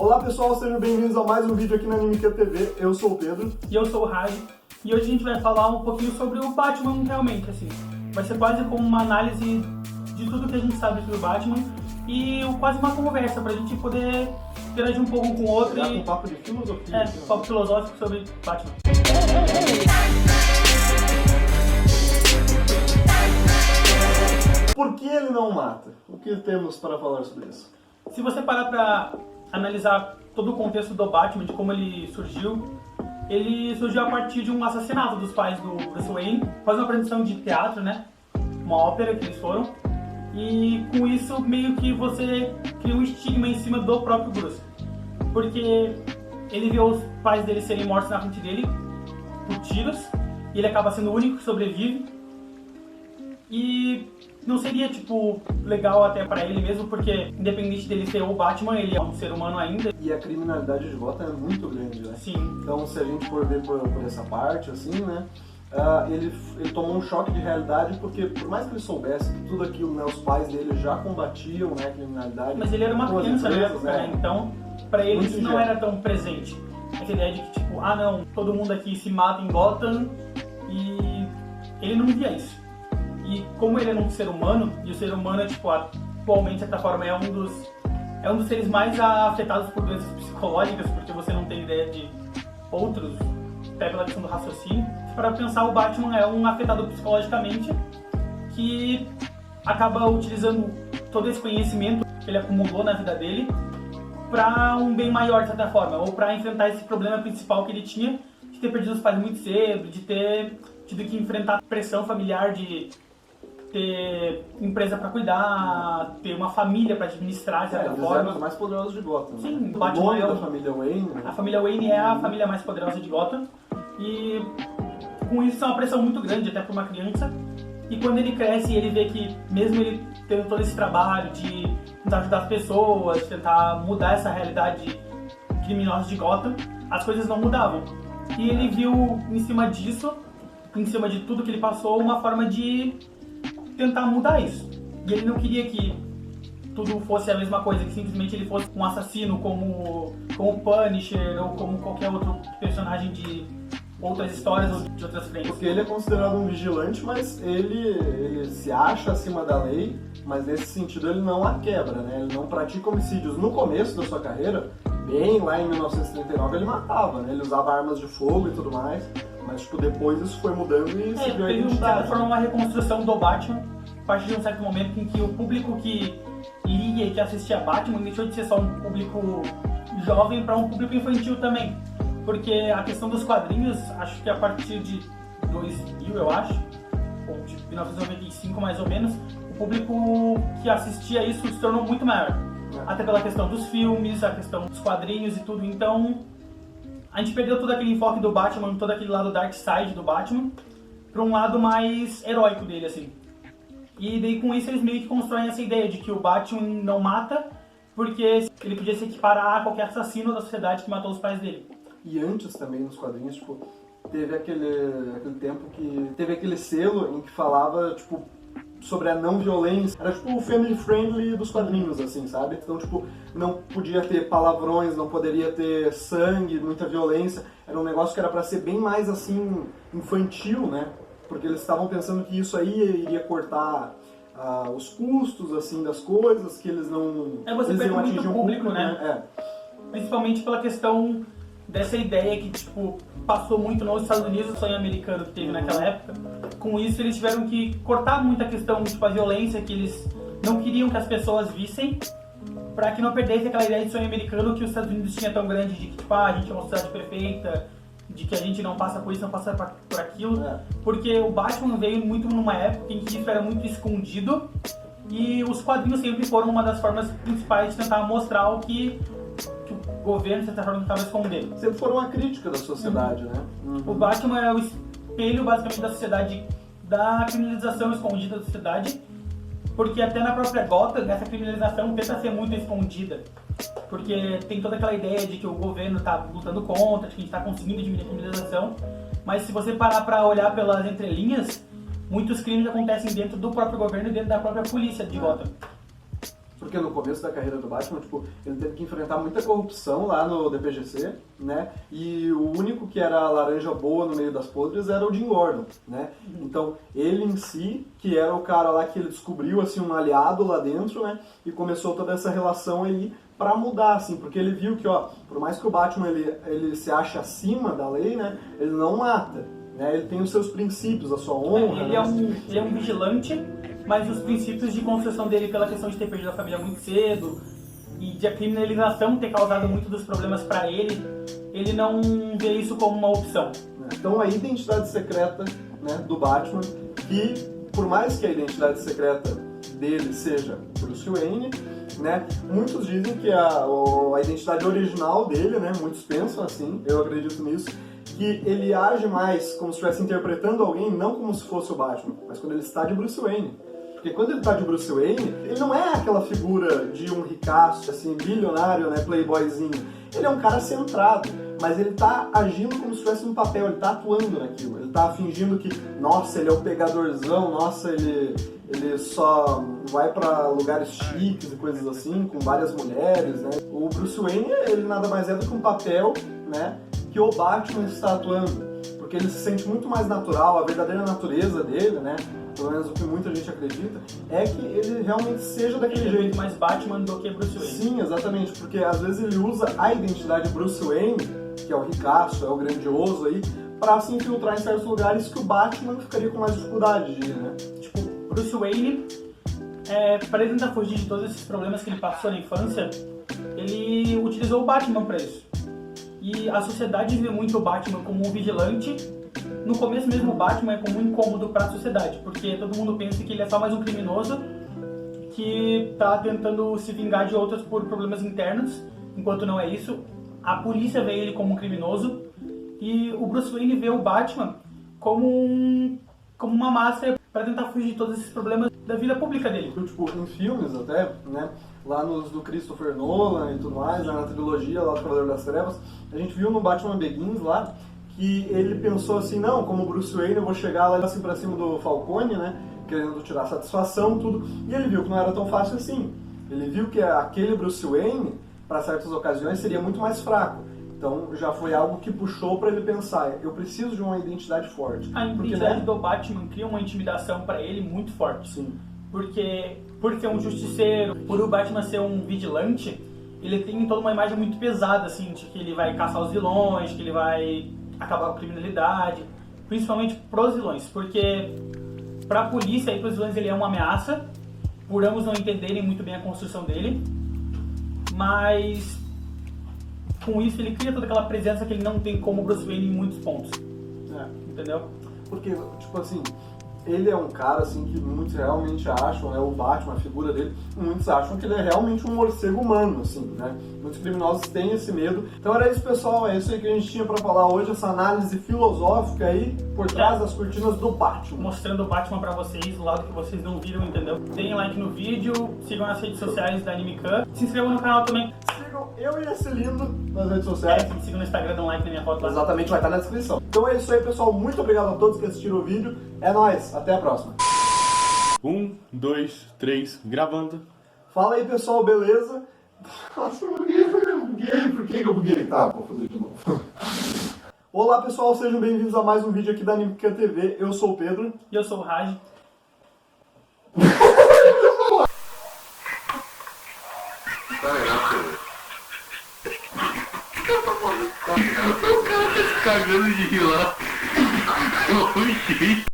Olá pessoal, sejam bem-vindos a mais um vídeo aqui na Animica TV. Eu sou o Pedro. E eu sou o Rai. E hoje a gente vai falar um pouquinho sobre o Batman realmente, assim. Vai ser quase como uma análise de tudo que a gente sabe sobre o Batman e quase uma conversa pra gente poder interagir um pouco com o outro. Um papo de filosofia. Papo filosófico sobre Batman. Por que ele não mata? O que temos para falar sobre isso? Se você parar pra analisar todo o contexto do Batman, de como ele surgiu a partir de um assassinato dos pais do Bruce Wayne, faz uma apresentação de teatro, né? Uma ópera que eles foram. E com isso meio que você cria um estigma em cima do próprio Bruce. Porque ele vê os pais dele serem mortos na frente dele por tiros, e ele acaba sendo o único que sobrevive. E não seria, legal até pra ele mesmo, porque independente dele ser o Batman, ele é um ser humano ainda. E a criminalidade de Gotham é muito grande, né? Sim. Então, se a gente for ver por essa parte, assim, né? Ele tomou um choque de realidade, porque por mais que ele soubesse que tudo aquilo, né? Os pais dele já combatiam, né? A criminalidade. Mas ele era uma criança na época, né? Então, pra ele isso não era tão presente. Essa ideia de que, não, todo mundo aqui se mata em Gotham, e ele não via isso. E como ele é um ser humano, e o ser humano, atualmente, de certa forma, é um dos seres mais afetados por doenças psicológicas, porque você não tem ideia de outros, até pela questão do raciocínio. Para pensar, o Batman é um afetado psicologicamente que acaba utilizando todo esse conhecimento que ele acumulou na vida dele para um bem maior, de certa forma, ou para enfrentar esse problema principal que ele tinha, de ter perdido os pais muito cedo, de ter tido que enfrentar pressão familiar, de ter empresa pra cuidar, ter uma família pra administrar, de certa forma. Eles eram os mais poderosos de Gotham. Sim, né? o Batman é da família Wayne. Né? A família Wayne é a família mais poderosa de Gotham. E com isso é uma pressão muito grande, até pra uma criança. E quando ele cresce, ele vê que mesmo ele tendo todo esse trabalho de tentar ajudar as pessoas, de tentar mudar essa realidade criminosa de Gotham, as coisas não mudavam. E ele viu em cima disso, em cima de tudo que ele passou, uma forma de tentar mudar isso. E ele não queria que tudo fosse a mesma coisa, que simplesmente ele fosse um assassino como Punisher ou como qualquer outro personagem de outras histórias ou de outras frentes. Porque ele é considerado um vigilante, mas ele se acha acima da lei, mas nesse sentido ele não a quebra, né? Ele não pratica homicídios. No começo da sua carreira, bem lá em 1939, ele matava, né? Ele usava armas de fogo e tudo mais. Mas, depois isso foi mudando e se viu a identidade. De certa forma, uma reconstrução do Batman, a partir de um certo momento em que o público que lia e que assistia Batman deixou de ser só um público jovem para um público infantil também. Porque a questão dos quadrinhos, acho que a partir de 2000, eu acho, ou de 1995 mais ou menos, o público que assistia isso se tornou muito maior. Até pela questão dos filmes, a questão dos quadrinhos e tudo. Então, a gente perdeu todo aquele enfoque do Batman, todo aquele lado dark side do Batman, para um lado mais heróico dele, assim. E daí com isso eles meio que constroem essa ideia de que o Batman não mata porque ele podia se equiparar a qualquer assassino da sociedade que matou os pais dele. E antes também nos quadrinhos, teve aquele tempo que teve aquele selo em que falava, sobre a não violência. Era o family friendly dos quadrinhos, assim, sabe? Então, não podia ter palavrões, não poderia ter sangue, muita violência. Era um negócio que era pra ser bem mais, assim, infantil, né? Porque eles estavam pensando que isso aí iria cortar os custos, assim, das coisas, que eles não... Você eles perde muito público, né? É. Principalmente pela questão dessa ideia que, passou muito nos Estados Unidos, o sonho americano que teve naquela época. Com isso, eles tiveram que cortar muito a questão, a violência que eles não queriam que as pessoas vissem, para que não perdesse aquela ideia de sonho americano que os Estados Unidos tinha tão grande, de que, a gente é uma cidade perfeita, de que a gente não passa por isso, não passa por aquilo. Porque o Batman veio muito numa época em que isso era muito escondido, e os quadrinhos sempre foram uma das formas principais de tentar mostrar o que o governo, de certa forma, estava escondendo. Sempre foram uma crítica da sociedade, né? O Batman é o espelho, basicamente, da sociedade, da criminalização escondida da sociedade, porque até na própria Gotham, essa criminalização tenta ser muito escondida, porque tem toda aquela ideia de que o governo está lutando contra, de que a gente está conseguindo diminuir a criminalização, mas se você parar para olhar pelas entrelinhas, muitos crimes acontecem dentro do próprio governo e dentro da própria polícia de Gotham. porque no começo da carreira do Batman, tipo, ele teve que enfrentar muita corrupção lá no DPGC, né? E o único que era a laranja boa no meio das podres era o Jim Gordon, né? Então, ele em si, que era o cara lá que ele descobriu, assim, um aliado lá dentro, né? E começou toda essa relação aí pra mudar, assim, porque ele viu que, ó, por mais que o Batman ele se ache acima da lei, né? Ele não mata, né? Ele tem os seus princípios, a sua honra. Ele é um vigilante, mas os princípios de construção dele pela questão de ter perdido a família muito cedo e de a criminalização ter causado muito dos problemas para ele não vê isso como uma opção. Então a identidade secreta, né, do Batman, que por mais que a identidade secreta dele seja Bruce Wayne, né, muitos dizem que a identidade original dele, né, muitos pensam assim, eu acredito nisso, que ele age mais como se estivesse interpretando alguém, não como se fosse o Batman, mas quando ele está de Bruce Wayne. Porque quando ele está de Bruce Wayne, ele não é aquela figura de um ricaço, assim, bilionário, né, playboyzinho. Ele é um cara centrado, mas ele está agindo como se estivesse um papel, ele está atuando naquilo. Ele está fingindo que, nossa, ele é o pegadorzão, nossa, ele só vai para lugares chiques e coisas assim, com várias mulheres, né. O Bruce Wayne, ele nada mais é do que um papel, né, que o Batman está atuando. Porque ele se sente muito mais natural, a verdadeira natureza dele, né, pelo menos o que muita gente acredita, é que ele realmente seja daquele jeito. Mais Batman do que Bruce Wayne. Sim, exatamente, porque às vezes ele usa a identidade Bruce Wayne, que é o ricaço, é o grandioso aí, pra se infiltrar em certos lugares que o Batman ficaria com mais dificuldade de ir, né? Tipo, Bruce Wayne, para ele tentar fugir de todos esses problemas que ele passou na infância, ele utilizou o Batman pra isso. E a sociedade vê muito o Batman como um vigilante. No começo mesmo o Batman é como um incômodo para a sociedade, porque todo mundo pensa que ele é só mais um criminoso que está tentando se vingar de outros por problemas internos, enquanto não é isso. A polícia vê ele como um criminoso e o Bruce Wayne vê o Batman como uma máscara para tentar fugir de todos esses problemas da vida pública dele. Tipo, em filmes até, né, lá nos do Christopher Nolan e tudo mais, na trilogia lá do Cavaleiro das Trevas, a gente viu no Batman Begins lá, que ele pensou assim, não, como Bruce Wayne eu vou chegar lá assim pra cima do Falcone, né, querendo tirar satisfação, tudo, e ele viu que não era tão fácil assim. Ele viu que aquele Bruce Wayne, para certas ocasiões, seria muito mais fraco. Então já foi algo que puxou pra ele pensar, eu preciso de uma identidade forte. A identidade do Batman cria uma intimidação pra ele muito forte. Sim. Porque por ser um justiceiro, por o Batman ser um vigilante, ele tem toda uma imagem muito pesada, assim, de que ele vai caçar os vilões, que ele vai acabar com a criminalidade, principalmente pros vilões, porque pra polícia e pros vilões ele é uma ameaça, por ambos não entenderem muito bem a construção dele, mas com isso ele cria toda aquela presença que ele não tem como Bruce Wayne em muitos pontos. Entendeu? Porque, tipo assim, ele é um cara assim que muitos realmente acham, né, o Batman, a figura dele, muitos acham que ele é realmente um morcego humano, assim, né? Muitos criminosos têm esse medo. Então era isso, pessoal, é isso aí que a gente tinha pra falar hoje, essa análise filosófica aí por trás das cortinas do Batman. Mostrando o Batman pra vocês, do lado que vocês não viram, entendeu? Deem like no vídeo, sigam nas redes sociais da AnimeCam, se inscrevam no canal também. Sigam eu e esse lindo nas redes sociais. Sigam no Instagram, dá um like na minha foto lá. Exatamente, vai estar na descrição. Então é isso aí, pessoal, muito obrigado a todos que assistiram o vídeo, é nóis, até a próxima. 1, 2, 3, gravando. Fala aí, pessoal, beleza? Nossa, eu buguei. Por que eu buguei? Tá, vou fazer de novo. Olá, pessoal, sejam bem-vindos a mais um vídeo aqui da AnimeCam TV. Eu sou o Pedro. E eu sou o Raj. O cara tá se cagando de rir lá.